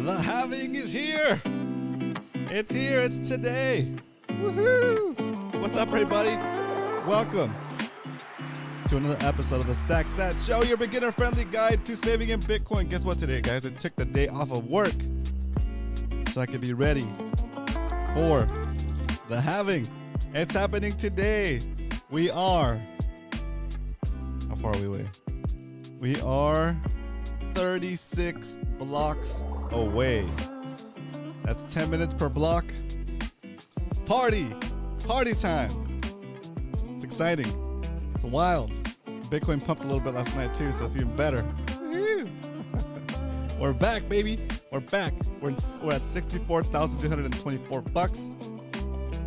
The halving is here. It's here. It's today. Woohoo! What's up, everybody? Welcome to another episode of the Stack Sat Show, your beginner-friendly guide to saving in Bitcoin. Guess what today, guys? I took the day off of work so I could be ready for the halving. It's happening today. We are... How far are we away? We are 36 blocks away. That's 10 minutes per block. Party time. It's exciting. It's wild. Bitcoin pumped a little bit last night too, so it's even better. We're back, baby. We're back. We're at 64,324 bucks.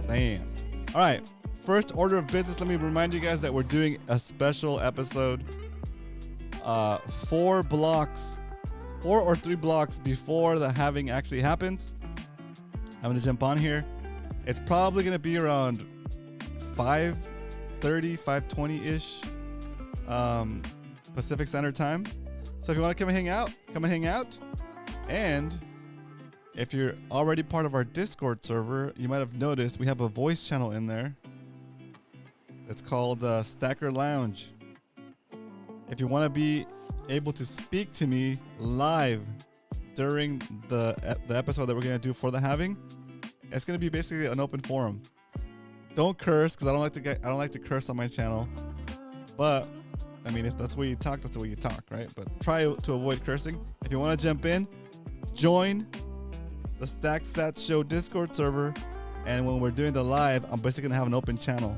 Bam. All right. First order of business. Let me remind you guys that we're doing a special episode. 4 or 3 blocks before the halving actually happens. I'm gonna jump on here. It's probably gonna be around 5:30, 5:20 ish Pacific Standard Time. So if you want to come and hang out. And if you're already part of our Discord server, you might have noticed we have a voice channel in there. It's called Stacker Lounge. If you want to be able to speak to me live during the episode that we're gonna do for the halving, it's gonna be basically an open forum. Don't curse, because I don't like to curse on my channel. But I mean, if that's the way you talk, that's the way you talk, right? But try to avoid cursing. If you want to jump in, join the Stack Sat Show Discord server, and when we're doing the live, I'm basically gonna have an open channel.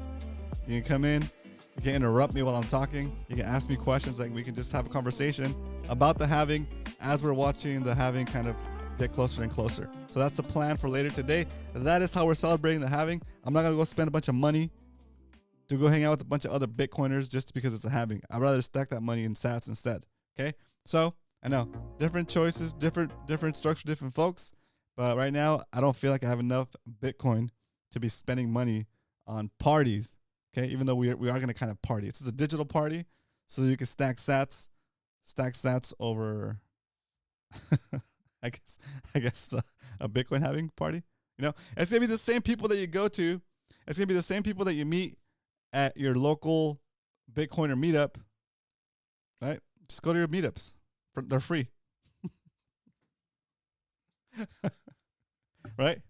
You can come in. You can interrupt me while I'm talking. You can ask me questions. Like, we can just have a conversation about the halving as we're watching the halving kind of get closer and closer. So that's the plan for later today. That is how we're celebrating the halving. I'm not going to go spend a bunch of money to go hang out with a bunch of other Bitcoiners just because it's a halving. I'd rather stack that money in sats instead. Okay? So, I know, different choices, different strokes for different folks. But right now, I don't feel like I have enough Bitcoin to be spending money on parties. Okay, even though we are going to kind of party. It's a digital party, so you can stack sats over, I guess a Bitcoin halving party. You know, it's going to be the same people that you go to. It's going to be the same people that you meet at your local Bitcoiner meetup, right? Just go to your meetups. They're free. Right?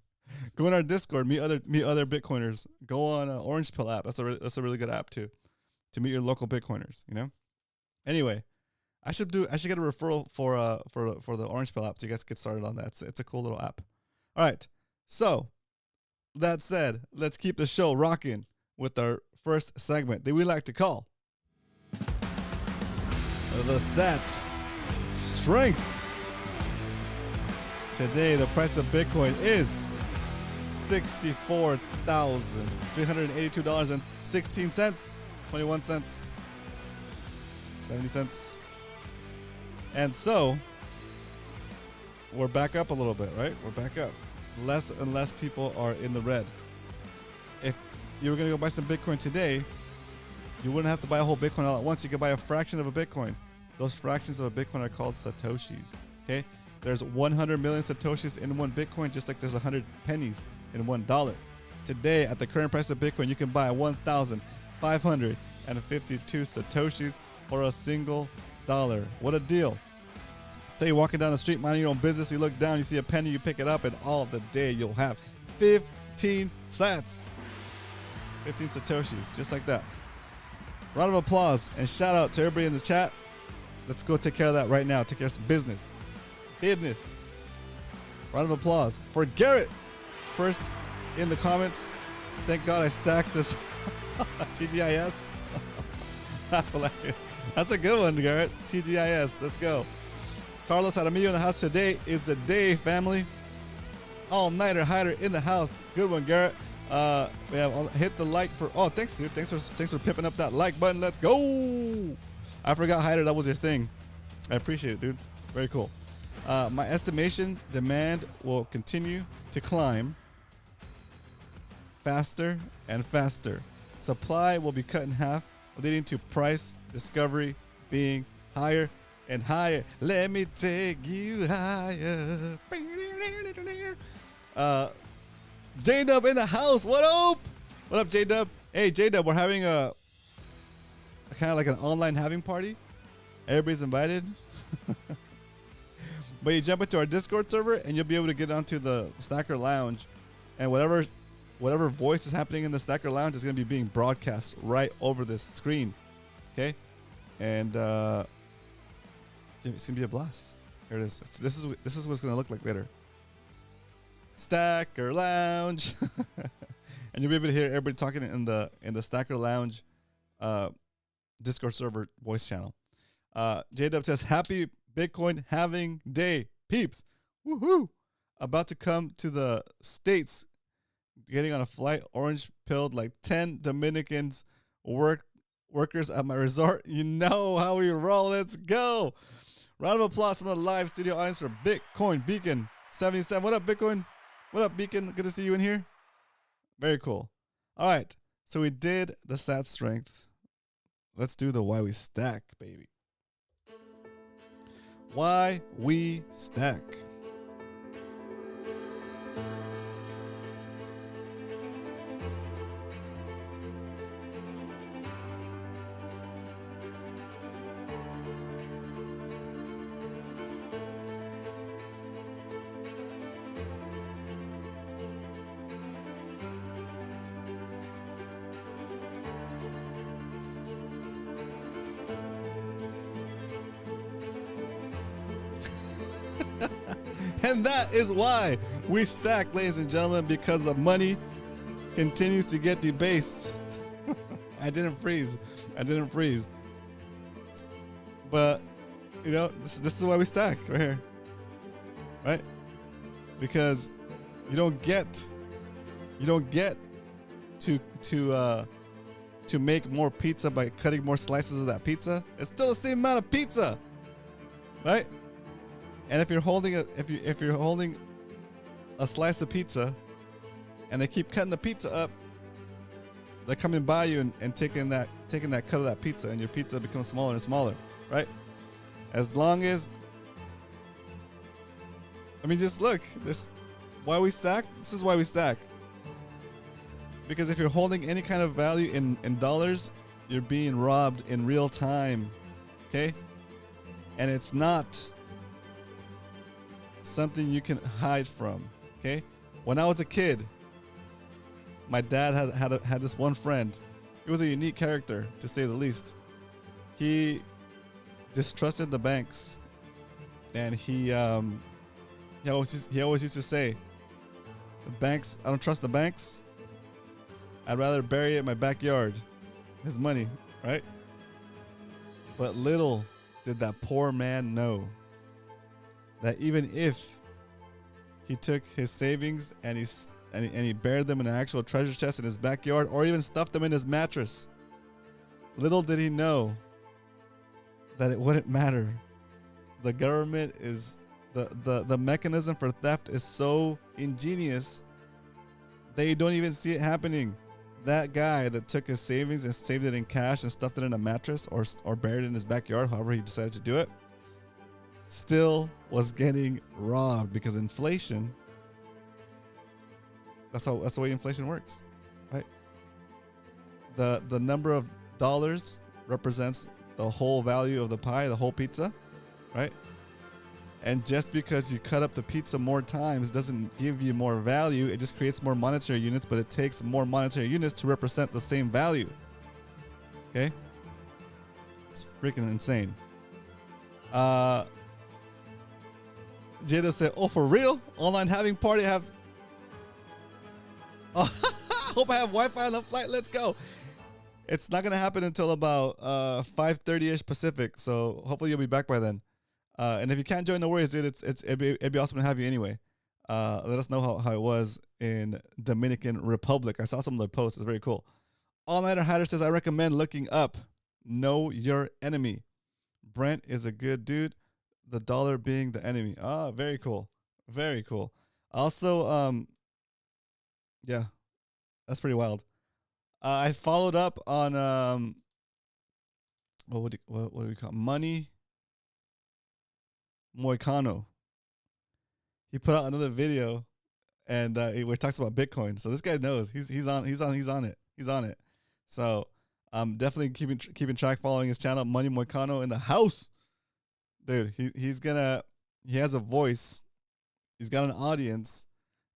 Go in our Discord, meet other Bitcoiners. Go on Orange Pill app. That's a really good app too, to meet your local Bitcoiners. You know. Anyway, I should get a referral for the Orange Pill app, so you guys get started on that. It's a cool little app. All right. So that said, let's keep the show rocking with our first segment that we like to call the Sat Strength. Today, the price of Bitcoin is $64,382.16, 21 cents, 70 cents. And so we're back up a little bit, right? We're back up. Less and less people are in the red. If you were going to go buy some Bitcoin today, you wouldn't have to buy a whole Bitcoin all at once. You could buy a fraction of a Bitcoin. Those fractions of a Bitcoin are called Satoshis. Okay? There's 100 million Satoshis in one Bitcoin, just like there's 100 pennies in $1. Today, at the current price of Bitcoin, you can buy 1,552 Satoshis for a single dollar. What a deal. Stay walking down the street, minding your own business. You look down, you see a penny, you pick it up, and all the day you'll have 15 sats. 15 Satoshis, just like that. Round of applause and shout out to everybody in the chat. Let's go take care of that right now. Take care of some business. Round of applause for Garrett. First in the comments. Thank God I stacks this TGIS. That's hilarious. That's a good one, Garrett. TGIS. Let's go. Carlos Jaramillo in the house. Today is the day, family. All-nighter hider in the house. Good one, Garrett. We have hit the like for. Oh, thanks, dude. Thanks for pimping up that like button. Let's go. I forgot, hider. That was your thing. I appreciate it, dude. Very cool. My estimation, demand will continue to climb faster and faster. Supply will be cut in half, leading to price discovery being higher and higher. Let me take you higher. J Dub in the house. What up? What up, J Dub? Hey, J Dub, we're having a kind of like an online having party. Everybody's invited. But you jump into our Discord server and you'll be able to get onto the Stacker Lounge, and whatever voice is happening in the Stacker Lounge is going to be being broadcast right over this screen. Okay? And it's going to be a blast. Here it is. This is what it's going to look like later. Stacker Lounge. And you'll be able to hear everybody talking in the Stacker Lounge Discord server voice channel. J-Dub says, happy Bitcoin halving day, peeps. Woohoo! About to come to the States, getting on a flight, orange pilled like 10 Dominicans workers at my resort. You know how we roll. Let's go. Round of applause from the live studio audience for Bitcoin Beacon 77. What up, Bitcoin? What up, Beacon? Good to see you in here. Very cool. All right. So we did the stat strength. Let's do the why we stack, baby. Why we stack. And that is why we stack, ladies and gentlemen, because the money continues to get debased. I didn't freeze. But, you know, this is why we stack right here. Right? Because you don't get to make more pizza by cutting more slices of that pizza. It's still the same amount of pizza. Right? And if you're holding a slice of pizza and they keep cutting the pizza up, they're coming by you and taking that cut of that pizza, and your pizza becomes smaller and smaller, right? As long as, I mean, just look, this why we stack. This is why we stack. Because if you're holding any kind of value in dollars, you're being robbed in real time, okay? And it's not something you can hide from, okay? When I was a kid, my dad had this one friend. He was a unique character, to say the least. He distrusted the banks, and he always used to say, "The banks, I don't trust the banks. I'd rather bury it in my backyard." His money, right? But little did that poor man know that even if he took his savings and he buried them in an actual treasure chest in his backyard, or even stuffed them in his mattress, little did he know that it wouldn't matter. The government is the mechanism for theft is so ingenious that you don't even see it happening. That guy that took his savings and saved it in cash and stuffed it in a mattress or buried it in his backyard, however he decided to do it, still was getting robbed, because inflation, that's the way inflation works, right? The number of dollars represents the whole value of the pie, the whole pizza, right? And just because you cut up the pizza more times doesn't give you more value. It just creates more monetary units, but it takes more monetary units to represent the same value. Okay? It's freaking insane. Jada said, "Oh, for real? Online having party have." Oh, hope I have Wi-Fi on the flight. Let's go. It's not gonna happen until about 5:30ish Pacific. So hopefully you'll be back by then. And if you can't join, no worries, dude. It'd be awesome to have you anyway. Let us know how it was in Dominican Republic. I saw some of the posts. It's very cool. All Nighter Hatter says, "I recommend looking up Know Your Enemy. Brent is a good dude. The dollar being the enemy." Ah, very cool. Very cool. Also, yeah, that's pretty wild. I followed up on what do we call it? Money? Moicano. He put out another video and where he talks about Bitcoin. So this guy knows he's on it. So I'm definitely keeping track, following his channel, Money Moicano in the house, dude. He has a voice, he's got an audience,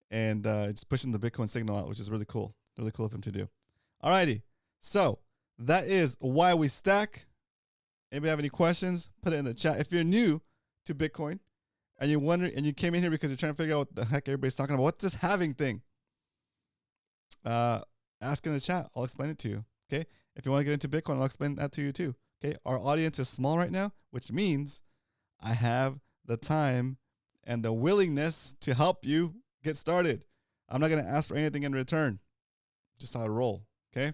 and just pushing the Bitcoin signal out, which is really cool of him to do. Alrighty, so that is why we stack. Anybody have any questions? Put it in the chat. If you're new to Bitcoin, and you wonder, and you came in here because you're trying to figure out what the heck everybody's talking about, what's this halving thing? Ask in the chat. I'll explain it to you. Okay. If you want to get into Bitcoin, I'll explain that to you too. Okay. Our audience is small right now, which means I have the time and the willingness to help you get started. I'm not going to ask for anything in return. Just how I roll. Okay.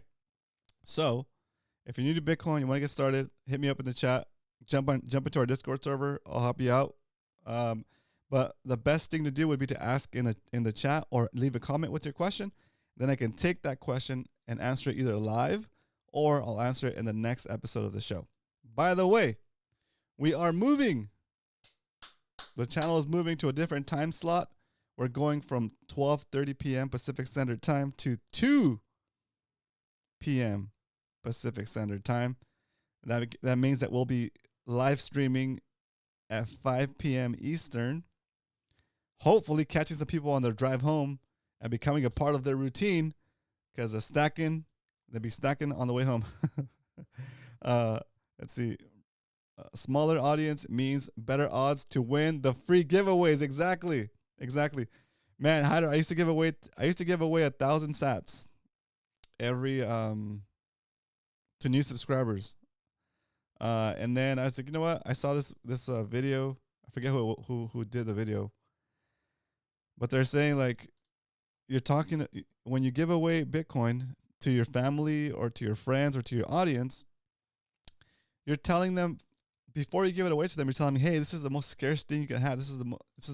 So if you're new to Bitcoin, you want to get started, hit me up in the chat. Jump into our Discord server. I'll help you out. But the best thing to do would be to ask in the chat or leave a comment with your question. Then I can take that question and answer it either live or I'll answer it in the next episode of the show. By the way, we are moving. The channel is moving to a different time slot. We're going from 12:30 p.m. Pacific Standard Time to 2 p.m. Pacific Standard Time. That means that we'll be live streaming at 5 p.m. Eastern, hopefully catching some people on their drive home and becoming a part of their routine, because they'll be stacking on the way home. Let's see. Smaller audience means better odds to win the free giveaways. Exactly. Man, I used to give away 1,000 sats every to new subscribers. And then I was like, you know what? I saw this video. I forget who did the video, but they're saying like, you're talking when you give away Bitcoin to your family or to your friends or to your audience, you're telling them before you give it away to them. You're telling them, hey, this is the most scarce thing you can have. This is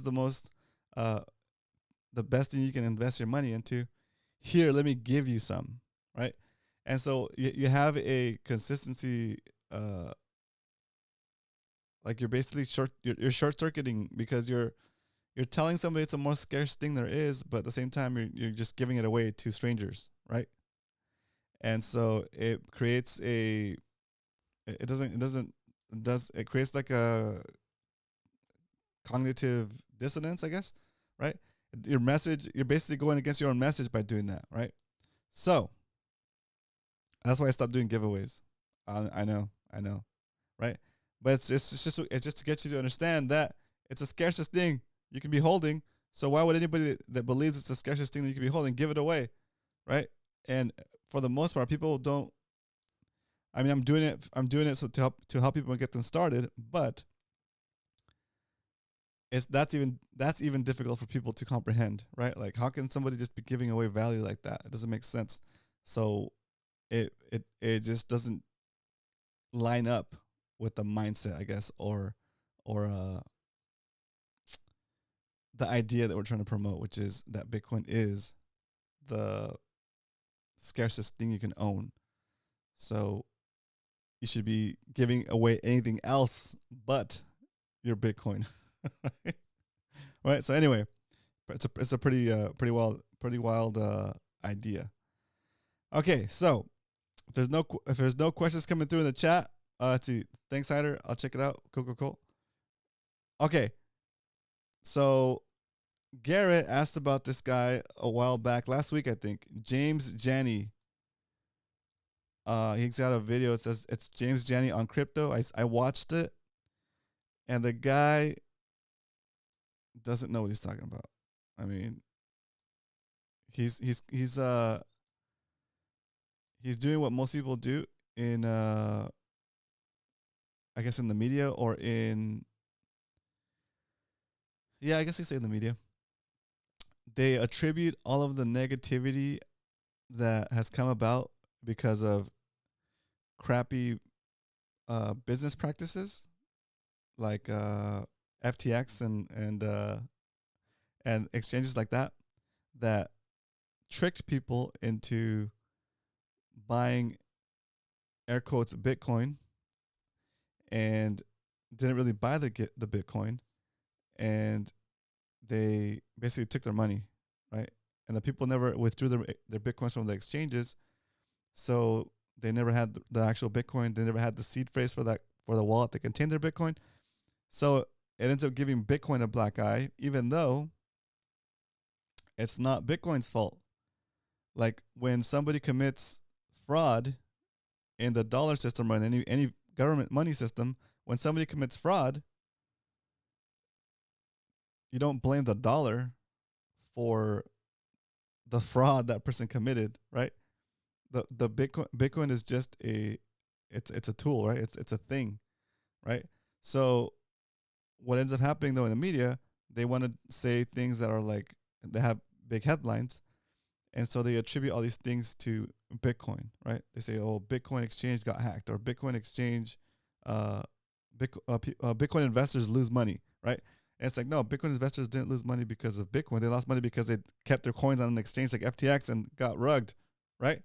the most the best thing you can invest your money into. Here, let me give you some, right? And so you have a consistency. Like you're basically you're short circuiting, because you're telling somebody it's the most scarce thing there is, but at the same time you're just giving it away to strangers, right? And so it creates it creates like a cognitive dissonance, I guess, right? You're basically going against your own message by doing that, right? So that's why I stopped doing giveaways. I know, right? But it's just to get you to understand that it's the scarcest thing you can be holding. So why would anybody that believes it's the scarcest thing that you can be holding give it away, right? And for the most part, people don't. I mean, I'm doing it so to help people get them started, but that's even difficult for people to comprehend, right? Like, how can somebody just be giving away value like that? It doesn't make sense. So it just doesn't line up with the mindset, I guess, or the idea that we're trying to promote, which is that Bitcoin is the scarcest thing you can own. So you should be giving away anything else but your Bitcoin. Right? So anyway, it's a pretty wild idea. Okay, so if there's no questions coming through in the chat, let's see. Thanks, Hyder. I'll check it out. Cool. Okay, so Garrett asked about this guy a while back, last week I think. James Janney. He's got a video. It says it's James Janney on crypto. I watched it, and the guy doesn't know what he's talking about. I mean, he's doing what most people do in I guess in the media, or in, yeah, I guess you say in the media. They attribute all of the negativity that has come about because of crappy business practices like FTX and exchanges like that tricked people into buying, air quotes, Bitcoin, and didn't really buy the Bitcoin, and they basically took their money, right? And the people never withdrew their bitcoins from the exchanges, so they never had the actual Bitcoin. They never had the seed phrase for the wallet that contained their Bitcoin. So it ends up giving Bitcoin a black eye, even though it's not Bitcoin's fault. Like when somebody commits fraud in the dollar system or in any government money system, when somebody commits fraud, you don't blame the dollar for the fraud that person committed, right? The Bitcoin is just it's a tool, right? It's a thing, right? So what ends up happening though in the media, they want to say things that are like they have big headlines, and so they attribute all these things to Bitcoin, right? They say, "Oh, Bitcoin exchange got hacked," or "Bitcoin exchange, Bitcoin investors lose money," right? And it's like, no, Bitcoin investors didn't lose money because of Bitcoin. They lost money because they kept their coins on an exchange like FTX and got rugged, right?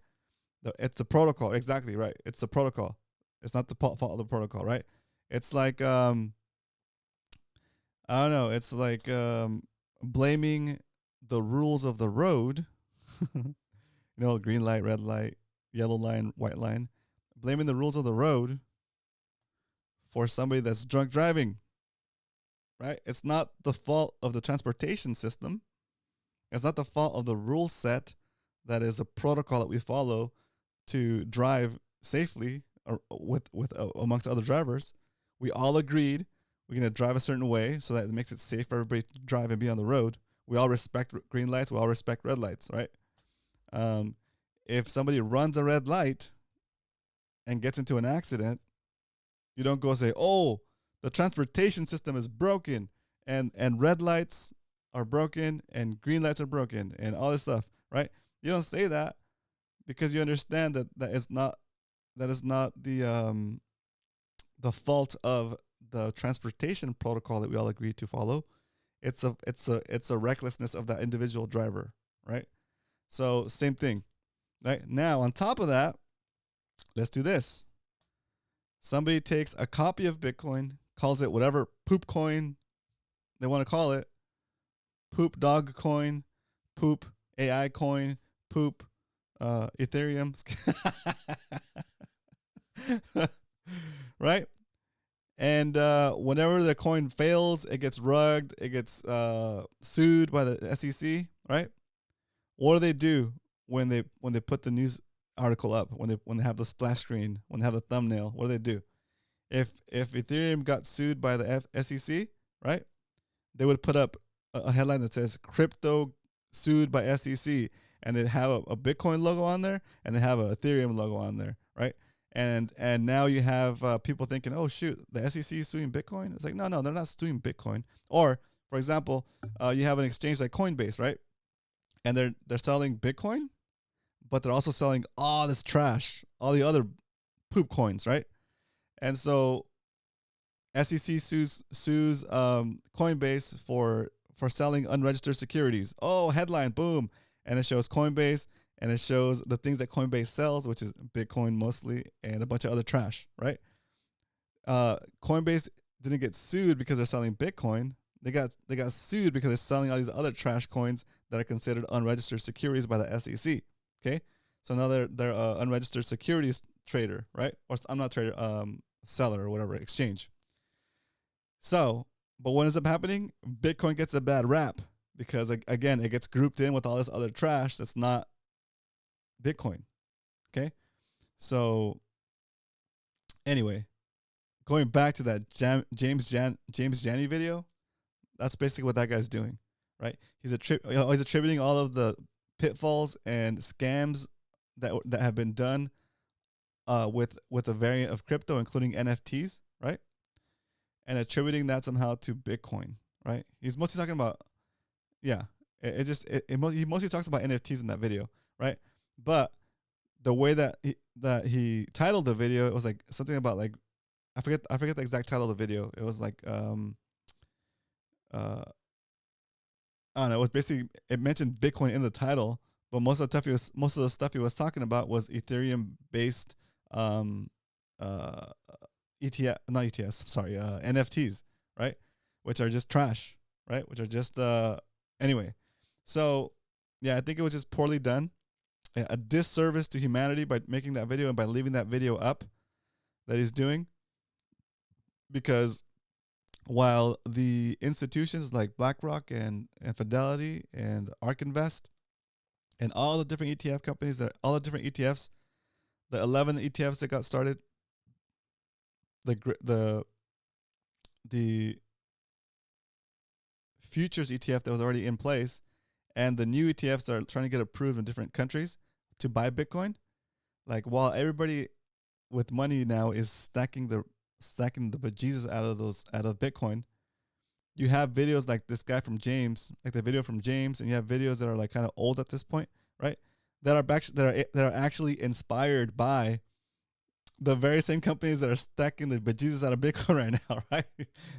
It's the protocol, exactly right. It's the protocol. It's not the fault of the protocol, right? It's like I don't know. It's like blaming the rules of the road. Green light, red light, yellow line, white line. Blaming the rules of the road for somebody that's drunk driving, right? It's not the fault of the transportation system. It's not the fault of the rule set that is a protocol that we follow to drive safely or with amongst other drivers. We all agreed we're going to drive a certain way so that it makes it safe for everybody to drive and be on the road. We all respect green lights. We all respect red lights, right? If somebody runs a red light and gets into an accident, you don't go say, "Oh, the transportation system is broken and red lights are broken and green lights are broken and all this stuff," right? You don't say that because you understand that is not the fault of the transportation protocol that we all agreed to follow. It's a recklessness of that individual driver, right? So same thing, right? Now on top of that, let's do this. Somebody takes a copy of Bitcoin, calls it whatever poop coin they want to call it, poop dog coin, poop AI coin, poop Ethereum, right? And whenever the coin fails, it gets rugged, it gets sued by the SEC, right? What do they do when they put the news article up, when they have the splash screen, when they have the thumbnail? What do they do? If Ethereum got sued by the SEC, right? They would put up a headline that says "Crypto sued by SEC," and they'd have a Bitcoin logo on there, and they have a Ethereum logo on there, right? And now you have people thinking, "Oh shoot, the SEC is suing Bitcoin." It's like, no, they're not suing Bitcoin. Or, for example, you have an exchange like Coinbase, right? And they're selling Bitcoin, but they're also selling all this trash, all the other poop coins, right? And so SEC sues Coinbase for selling unregistered securities. Oh, headline, boom, and it shows Coinbase and it shows the things that Coinbase sells, which is Bitcoin mostly and a bunch of other trash, right? Coinbase didn't get sued because they're selling Bitcoin. They got sued because they're selling all these other trash coins that are considered unregistered securities by the SEC. Okay, so now they're unregistered securities trader, right? Or I'm not trader, seller or whatever, exchange. So, but what ends up happening? Bitcoin gets a bad rap because, again, it gets grouped in with all this other trash that's not Bitcoin. Okay, so anyway, going back to that James Janney video, that's basically what that guy's doing, right? He's attributing all of the pitfalls and scams that have been done with a variant of crypto, including NFTs, right? And attributing that somehow to Bitcoin, right? He's mostly talking about, yeah, he mostly talks about NFTs in that video, right? But the way that he titled the video, it was like something about like, I forget the exact title of the video. It was like, I don't know. It was basically, it mentioned Bitcoin in the title, but most of the stuff he was talking about was Ethereum based ETF, not ETS, sorry, NFTs, right? Which are just trash, right? Which are just anyway. So yeah, I think it was just poorly done, a disservice to humanity by making that video and by leaving that video up that he's doing, because while the institutions like BlackRock and Fidelity and ARK Invest and all the different ETF companies, that all the different ETFs, the 11 ETFs that got started, the futures ETF that was already in place, and the new ETFs that are trying to get approved in different countries to buy Bitcoin, like while everybody with money now is stacking the bejesus out of Bitcoin, you have videos like this guy from James, like the video from James, and you have videos that are like kind of old at this point, right? That are actually inspired by the very same companies that are stacking the bejesus out of Bitcoin right now, right?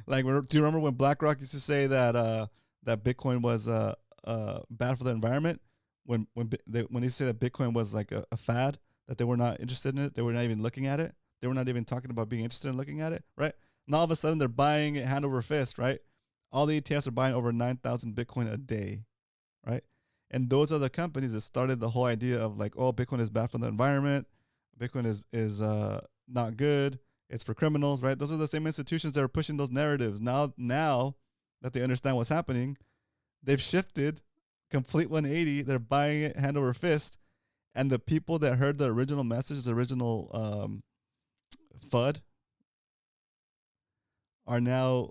Like, do you remember when BlackRock used to say that that Bitcoin was bad for the environment? When they say that Bitcoin was like a fad, that they were not interested in it, they were not even looking at it, they were not even talking about being interested in looking at it, right? And all of a sudden they're buying it hand over fist, right? All the ETFs are buying over 9,000 Bitcoin a day, right? And those are the companies that started the whole idea of like, oh, Bitcoin is bad for the environment, Bitcoin is not good, it's for criminals, right? Those are the same institutions that are pushing those narratives. Now that they understand what's happening, they've shifted complete 180. They're buying it hand over fist, and the people that heard the original message, the original FUD, are now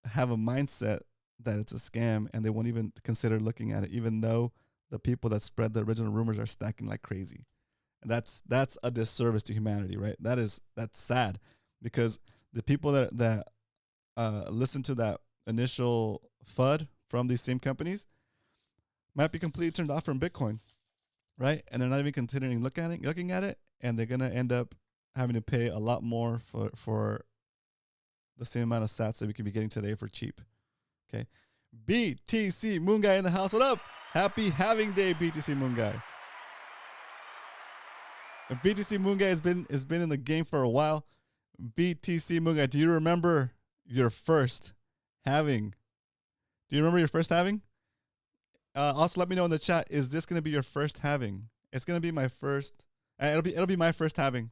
have a mindset that it's a scam, and they won't even consider looking at it, even though the people that spread the original rumors are stacking like crazy. And that's a disservice to humanity, right? That's sad, because the people that listen to that initial FUD from these same companies might be completely turned off from Bitcoin, right? And they're not even considering looking at it, and they're gonna end up having to pay a lot more for the same amount of sats that we could be getting today for cheap. Okay, BTC Moon Guy in the house. What up? Happy Halving Day, BTC Moon Guy. And BTC Moon Guy has been in the game for a while. BTC Moon Guy, do you remember your first halving? Do you remember your first halving? Also, let me know in the chat. Is this gonna be your first halving? It's gonna be my first. It'll be my first halving.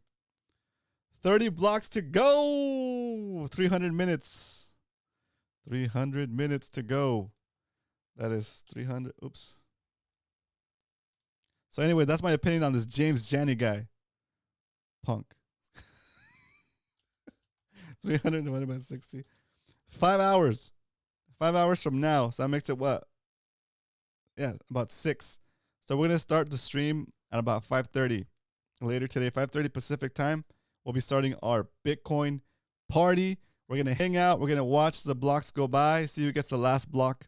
30 blocks to go. 300 minutes. 300 minutes to go. That is 300. Oops. So anyway, that's my opinion on this James Janney guy. Punk. 300 divided by 60. 5 hours. 5 hours from now. So that makes it what? Yeah, about 6. So we're going to start the stream at about 5:30 later today, 5:30 Pacific time. We'll be starting our Bitcoin party. We're going to hang out. We're going to watch the blocks go by, see who gets the last block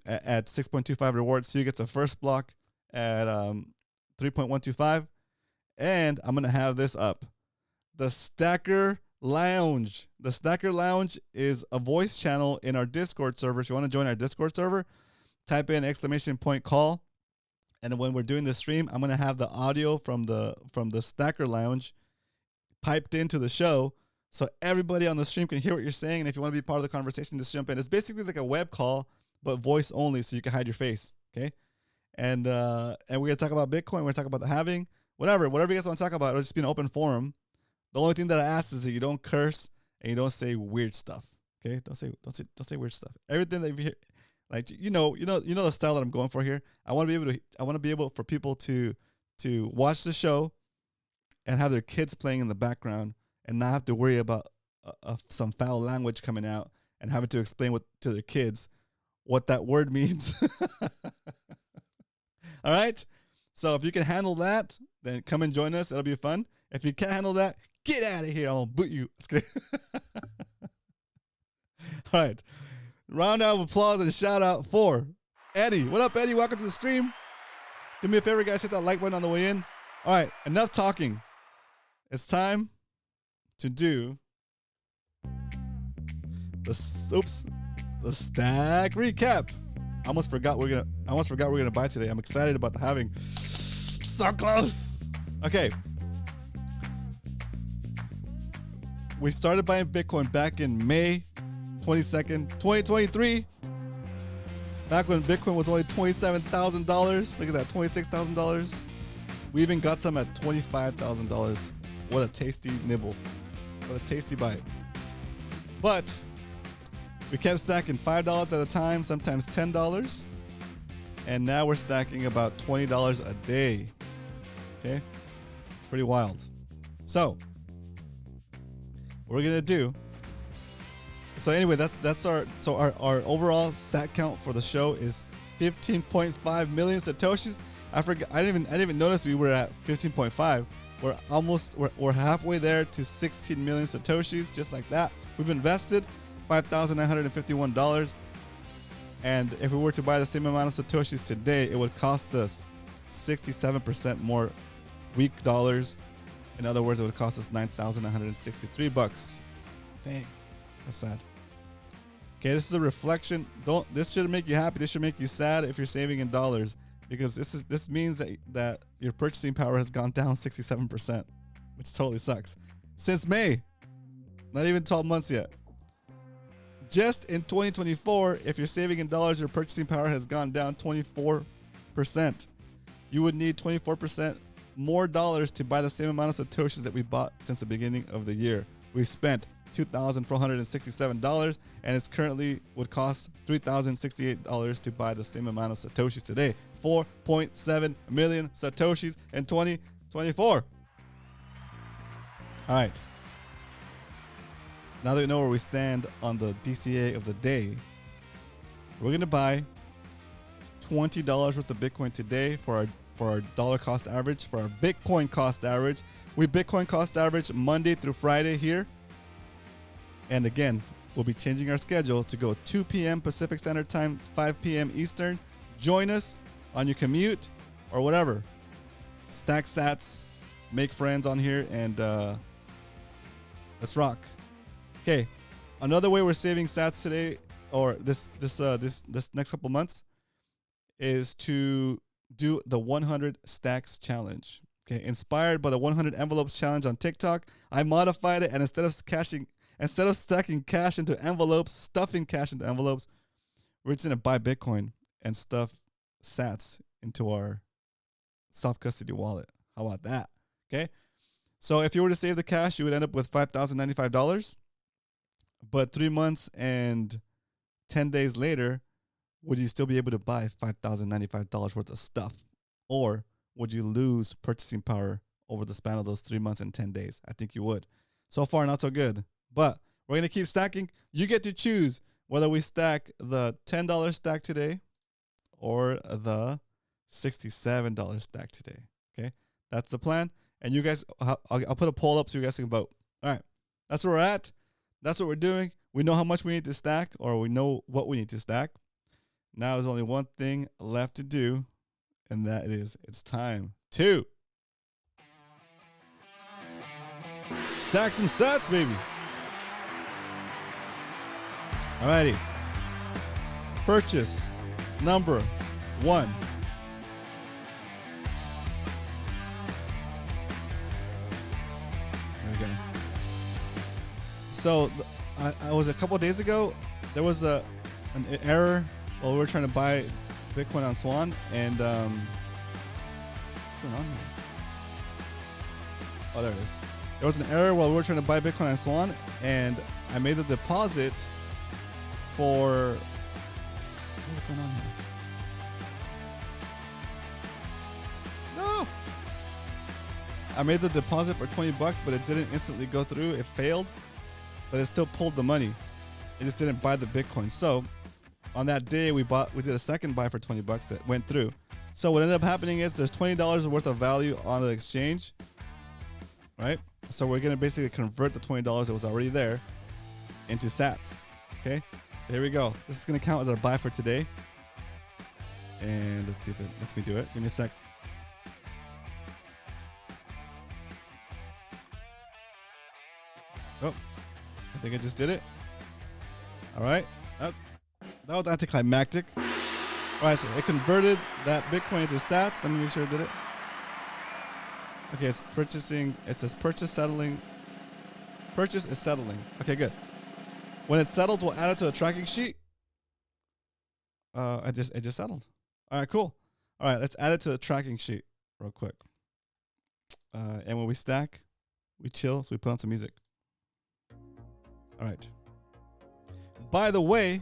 at 6.25 rewards, see who gets the first block at 3.125. And I'm going to have this up. The Stacker Lounge. The Stacker Lounge is a voice channel in our Discord server. If you want to join our Discord server, type in !call. And when we're doing the stream, I'm going to have the audio from the Stacker Lounge piped into the show, so everybody on the stream can hear what you're saying. And if you want to be part of the conversation, just jump in. It's basically like a web call, but voice only, so you can hide your face. Okay. And we're going to talk about Bitcoin. We're going to talk about the halving, whatever you guys want to talk about. It'll just be an open forum. The only thing that I ask is that you don't curse and you don't say weird stuff. Okay. Don't say weird stuff. Everything that you hear, like, you know the style that I'm going for here. I want to be able for people to watch the show and have their kids playing in the background and not have to worry about some foul language coming out and having to explain to their kids what that word means. All right? So if you can handle that, then come and join us. It'll be fun. If you can't handle that, get out of here. I'll boot you. All right. Round of applause and shout out for Eddie. What up, Eddie? Welcome to the stream. Do me a favor, guys. Hit that like button on the way in. All right. Enough talking. It's time to do the stack recap. I almost forgot we're gonna buy today. I'm excited about the halving. So close. Okay. We started buying Bitcoin back in May 22nd, 2023. Back when Bitcoin was only $27,000. Look at that, $26,000. We even got some at $25,000. What a tasty nibble. What a tasty bite. But we kept stacking $5 at a time, sometimes $10. And now we're stacking about $20 a day. Okay? Pretty wild. So, what we're gonna do. So anyway, that's our overall sat count for the show is 15.5 million satoshis. I forgot. I didn't even notice we were at 15.5. We're halfway there to 16 million satoshis, just like that. We've invested $5,951, and if we were to buy the same amount of satoshis today, it would cost us 67% more weak dollars. In other words, it would cost us $9,163. Dang, that's sad. Okay, this is a reflection. This shouldn't make you happy. This should make you sad if you're saving in dollars, because this means that your purchasing power has gone down 67%, which totally sucks. Since May, not even 12 months yet. Just in 2024, if you're saving in dollars, your purchasing power has gone down 24%. You would need 24% more dollars to buy the same amount of satoshis that we bought since the beginning of the year. We spent $2,467, and it's currently would cost $3,068 to buy the same amount of satoshis today. 4.7 million satoshis in 2024. All right. Now that we know where we stand on the DCA of the day, we're gonna buy $20 worth of Bitcoin today for our dollar cost average, for our Bitcoin cost average. We Bitcoin cost average Monday through Friday here. And again, we'll be changing our schedule to go 2 p.m. Pacific Standard Time, 5 p.m. Eastern. Join us on your commute or whatever. Stack sats, make friends on here, and let's rock. Okay, another way we're saving sats today, or this next couple months, is to do the 100 stacks challenge. Okay, inspired by the 100 envelopes challenge on TikTok, I modified it, and instead of stacking cash into envelopes, stuffing cash into envelopes, we're just gonna buy Bitcoin and stuff sats into our self-custody wallet. How about that? Okay, so if you were to save the cash, you would end up with $5,095. But 3 months and 10 days later, would you still be able to buy $5,095 worth of stuff? Or would you lose purchasing power over the span of those 3 months and 10 days? I think you would. So far, not so good. But we're going to keep stacking. You get to choose whether we stack the $10 stack today or the $67 stack today. Okay? That's the plan. And you guys, I'll put a poll up so you guys can vote. All right. That's where we're at. That's what we're doing. We know how much we need to stack, or we know what we need to stack. Now there's only one thing left to do, and that is it's time to stack some sats, baby. Alrighty. Purchase number 1. There we go. So I was a couple of days ago, there was an error while we were trying to buy Bitcoin on Swan, and what's going on here? Oh, there it is. There was an error while we were trying to buy Bitcoin on Swan, and I made the deposit for what's going on here? No! I made the deposit for $20, but it didn't instantly go through. It failed. But it still pulled the money. It just didn't buy the Bitcoin. So on that day we did a second buy for $20 that went through. So what ended up happening is there's $20 worth of value on the exchange, right? So we're gonna basically convert the $20 that was already there into sats. Okay, so here we go. This is gonna count as our buy for today. And let's see if it lets me do it. Give me a sec. Oh, I think I just did it. All right, that was anticlimactic. All right, so it converted that Bitcoin into sats. Let me make sure I did it. Okay, it's purchasing. It says purchase settling. Purchase is settling. Okay, good. When it's settled, we'll add it to a tracking sheet. it just settled. All right, cool. All right, let's add it to the tracking sheet real quick. And when we stack, we chill, so we put on some music. All right. By the way,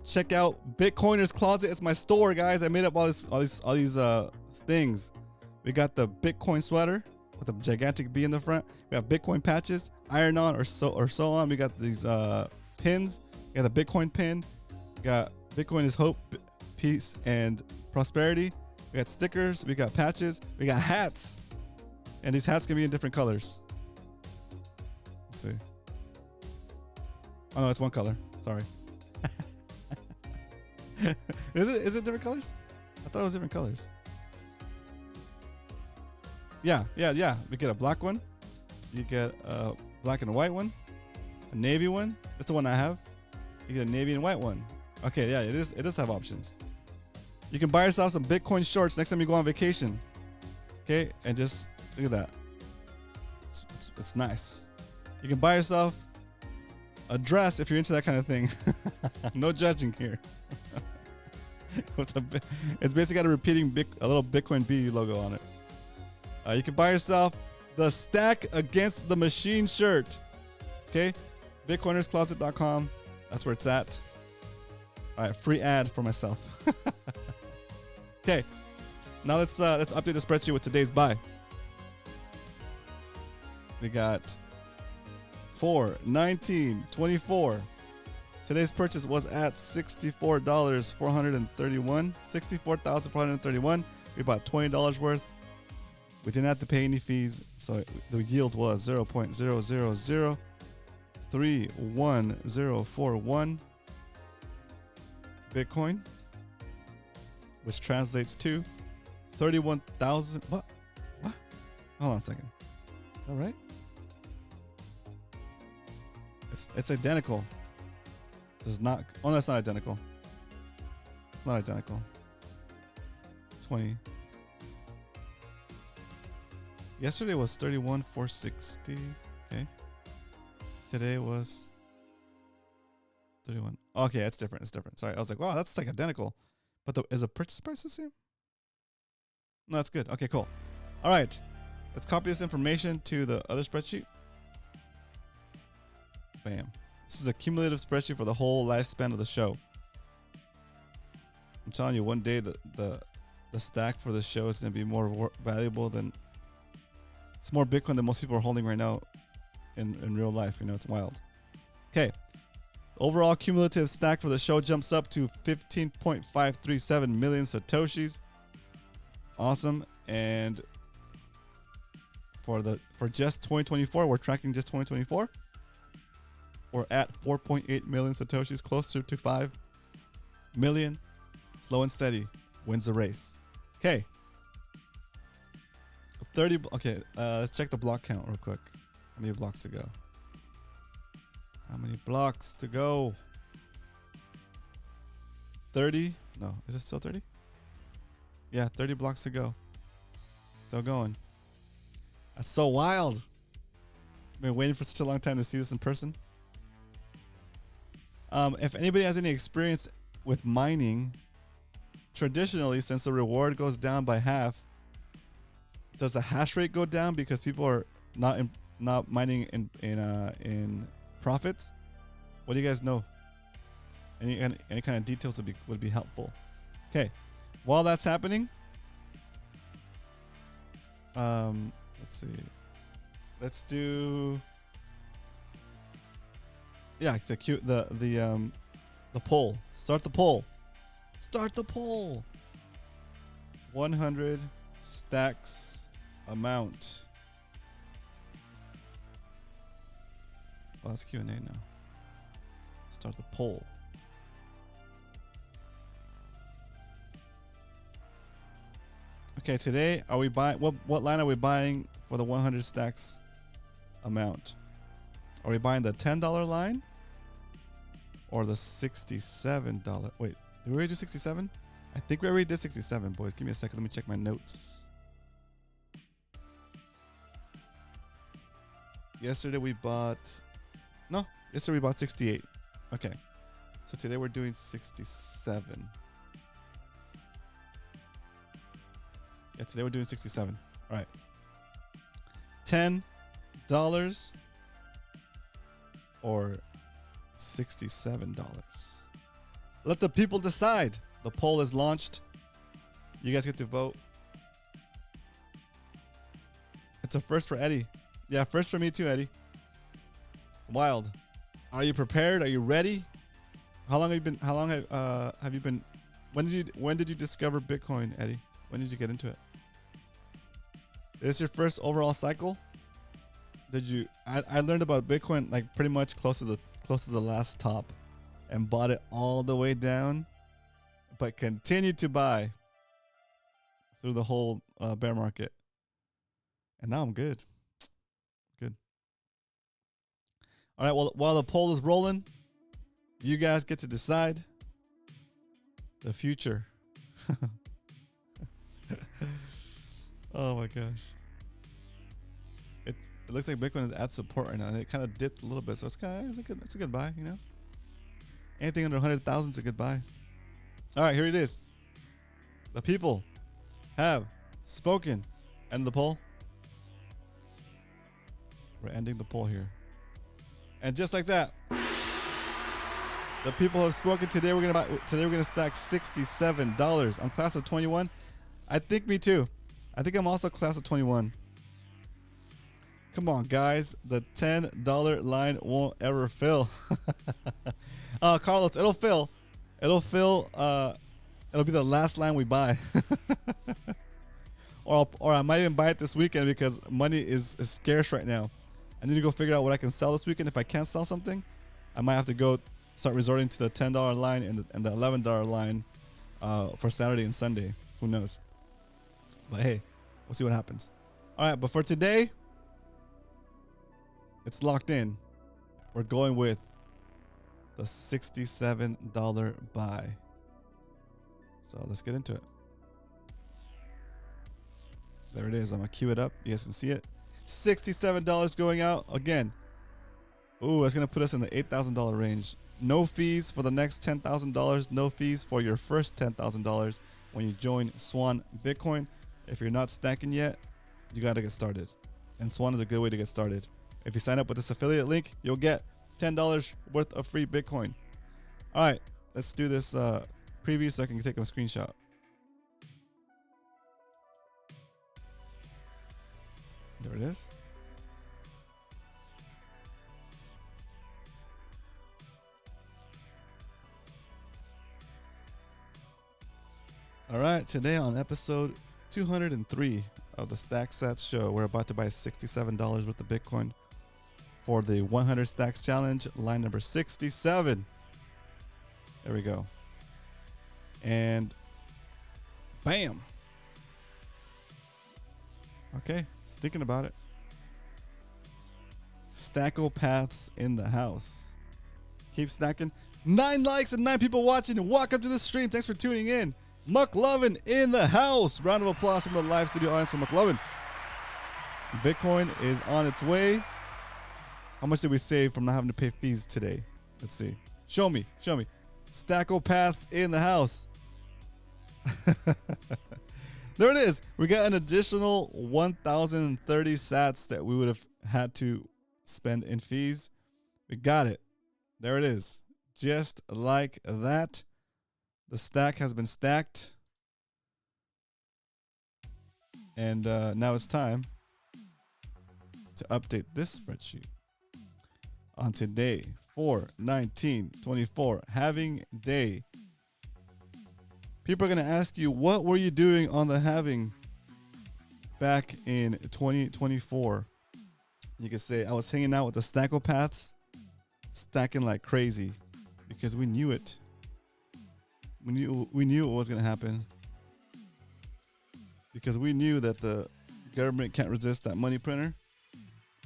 check out Bitcoiner's Closet. It's my store, guys. I made up all these things. We got the Bitcoin sweater with a gigantic B in the front. We got Bitcoin patches, iron on or so on. We got these pins. We got the Bitcoin pin. We got Bitcoin is hope, peace, and prosperity. We got stickers. We got patches. We got hats. And these hats can be in different colors. Let's see. Oh, no, it's one color. Sorry. Is it different colors? I thought it was different colors. Yeah. We get a black one. You get a black and a white one. A navy one. That's the one I have. You get a navy and white one. Okay, yeah, it does have options. You can buy yourself some Bitcoin shorts next time you go on vacation. Okay, and just look at that. It's nice. You can buy yourself a dress if you're into that kind of thing. No judging here. It's basically got a little Bitcoin B logo on it. You can buy yourself the Stack Against the Machine shirt. Okay, bitcoinerscloset.com. That's where it's at. All right, free ad for myself. Okay, now let's update the spreadsheet with today's buy. We got 4, 19, 24. Today's purchase was at $64,431. $64,431. We bought $20 worth. We didn't have to pay any fees, so the yield was 0.00031041 Bitcoin, which translates to 31,000. What? Hold on a second. All right. It's identical. Does not. Oh, that's not identical. It's not identical. 20. Yesterday was 31,460. Okay. Today was 31. Okay, it's different. It's different. Sorry, I was like, wow, that's like identical. But is the purchase price the same? No, that's good. Okay, cool. All right, let's copy this information to the other spreadsheet. Bam. This is a cumulative spreadsheet for the whole lifespan of the show. I'm telling you, one day the stack for the show is going to be more valuable than. It's more Bitcoin than most people are holding right now in real life. You know, it's wild. Okay. Overall cumulative stack for the show jumps up to 15.537 million Satoshis. Awesome. And for just 2024, we're tracking just 2024. We're at 4.8 million Satoshis, closer to 5 million. Slow and steady wins the race. Okay. 30. Okay, let's check the block count real quick. How many blocks to go? How many blocks to go? 30. No, is it still 30? Yeah, 30 blocks to go. Still going. That's so wild. I've been waiting for such a long time to see this in person. If anybody has any experience with mining, traditionally, since the reward goes down by half, does the hash rate go down because people are not mining in profits? What do you guys know? Any kind of details would be helpful. Okay, while that's happening, let's see. Let's do the poll. Start the poll. Start the poll. 100 stacks amount. Oh, that's Q&A now. Start the poll. Okay, today are we buying what line are we buying for the 100 stacks amount? Are we buying the $10 line or the $67? Wait, did we already do 67? I think we already did 67, boys. Give me a second. Let me check my notes. Yesterday we bought 68. Okay. So today we're doing 67. Yeah, today we're doing 67. All right. $10 or $67. Let the people decide. The poll is launched. You guys get to vote. It's a first for Eddie. Yeah, first for me too, Eddie. It's wild. Are you prepared? Are you ready? How long have you been when did you discover Bitcoin, Eddie? When did you get into it? Is this your first overall cycle? I learned about Bitcoin like pretty much close to the last top and bought it all the way down, but continued to buy through the whole bear market. And now I'm good. Good. All right, well, while the poll is rolling, you guys get to decide the future. Oh my gosh. It looks like Bitcoin is at support right now, and it kind of dipped a little bit, so it's a good buy, you know? Anything under 100,000 is a good buy. All right, here it is. The people have spoken. End the poll. We're ending the poll here. And just like that, the people have spoken. Today we're gonna stack $67. I'm class of 21. I think me too. I think I'm also class of 21. Come on, guys. The $10 line won't ever fill. Carlos, it'll fill. It'll fill. It'll be the last line we buy. or I might even buy it this weekend because money is scarce right now. I need to go figure out what I can sell this weekend. If I can't sell something, I might have to go start resorting to the $10 line and the $11 line for Saturday and Sunday. Who knows? But hey, we'll see what happens. All right, but for today, it's locked in. We're going with the $67 buy. So let's get into it. There it is. I'm gonna queue it up. You guys can see it. $67 going out again. Ooh, that's gonna put us in the $8,000 range. No fees for the next $10,000. No fees for your first $10,000 when you join Swan Bitcoin. If you're not stacking yet, you gotta get started. And Swan is a good way to get started. If you sign up with this affiliate link, you'll get $10 worth of free Bitcoin. All right, let's do this preview so I can take a screenshot. There it is. All right, today on episode 203 of the Stack Sats Show, we're about to buy $67 worth of Bitcoin for the 100 Stacks Challenge, line number 67. There we go. And bam. Okay, thinking about it. Stackopaths in the house. Keep stacking. 9 likes and 9 people watching. Welcome to the stream. Thanks for tuning in. McLovin in the house. Round of applause from the live studio audience for McLovin. Bitcoin is on its way. How much did we save from not having to pay fees today? Let's see. Show me. Stackopaths in the house. There it is. We got an additional 1,030 sats that we would have had to spend in fees. We got it. There it is. Just like that. The stack has been stacked. And now it's time to update this spreadsheet. On today, 4/19/24, halving day. People are going to ask you, what were you doing on the halving back in 2024? You can say, I was hanging out with the Stackopaths, stacking like crazy because we knew it. We knew it was going to happen because we knew that the government can't resist that money printer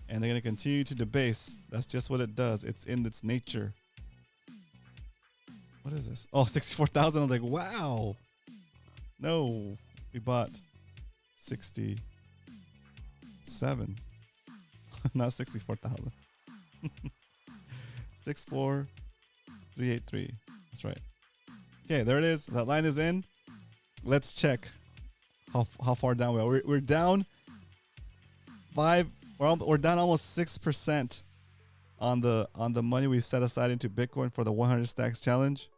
and they're going to continue to debase. That's just what it does. It's in its nature. What is this? Oh, 64,000. I was like, wow. No, we bought 67, not 64,000. 64383. That's right. Okay, there it is. That line is in. Let's check how far down we are. We're down 5. We're down almost 6% on the money we set aside into Bitcoin for the 100 stacks challenge.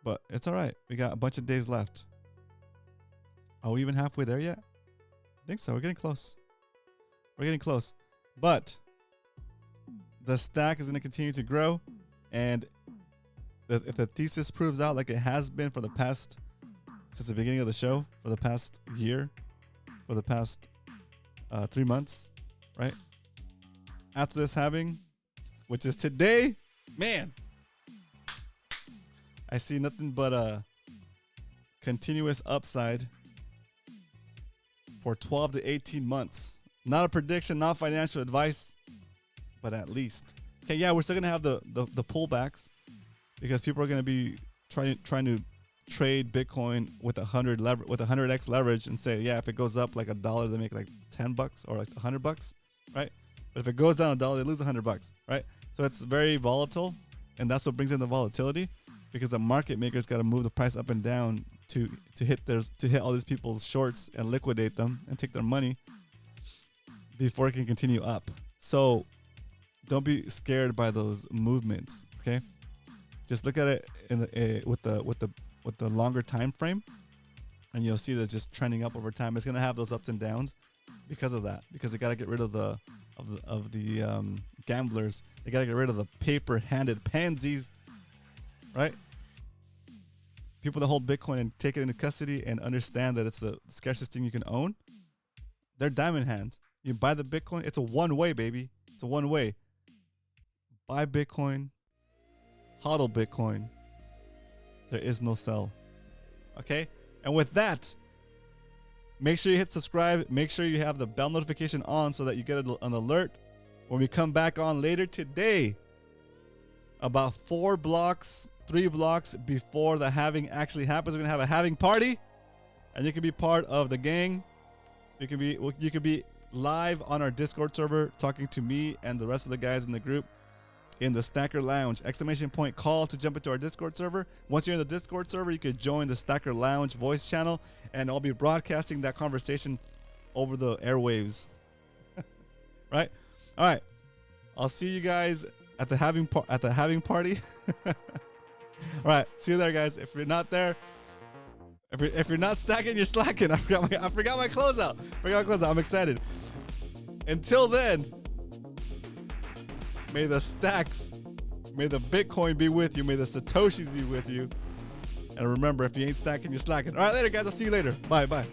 But it's all right. We got a bunch of days left. Are we even halfway there yet? I think so. We're getting close. We're getting close. But the stack is going to continue to grow. And if the thesis proves out like it has been for the past, since the beginning of the show, for the past year, for the past 3 months, right? After this halving, which is today, man, I see nothing but a continuous upside for 12 to 18 months. Not a prediction, not financial advice, but at least. Okay, yeah, we're still gonna have the pullbacks because people are gonna be trying to trade Bitcoin with 100x leverage and say, yeah, if it goes up like $1, they make like $10 or like $100, right? But if it goes down $1, they lose $100, right? So it's very volatile, and that's what brings in the volatility, because the market makers got to move the price up and down to hit all these people's shorts and liquidate them and take their money before it can continue up. So don't be scared by those movements, okay? Just look at it with the longer time frame, and you'll see that it's just trending up over time. It's gonna have those ups and downs because of that, because they gotta get rid of the gamblers. They gotta get rid of the paper-handed pansies, right? People that hold Bitcoin and take it into custody and understand that it's the scarcest thing you can own. They're diamond hands. You buy the Bitcoin, it's a one-way, baby. It's a one-way. Buy Bitcoin, hodl Bitcoin. There is no sell. Okay? And with that, make sure you hit subscribe. Make sure you have the bell notification on so that you get an alert when we come back on later today. About 3 blocks before the halving actually happens, we're gonna have a halving party, and you can be part of the gang. You can be live on our Discord server talking to me and the rest of the guys in the group in the Stacker Lounge. ! Call to jump into our Discord server. Once you're in the Discord server, you could join the Stacker Lounge voice channel, and I'll be broadcasting that conversation over the airwaves. Right? All right. I'll see you guys at the halving party. All right. See you there, guys. If you're not there, if you're not stacking, you're slacking. I forgot my closeout. I'm excited. Until then, may the stacks, may the Bitcoin be with you. May the Satoshis be with you. And remember, if you ain't stacking, you're slacking. All right, later, guys. I'll see you later. Bye. Bye.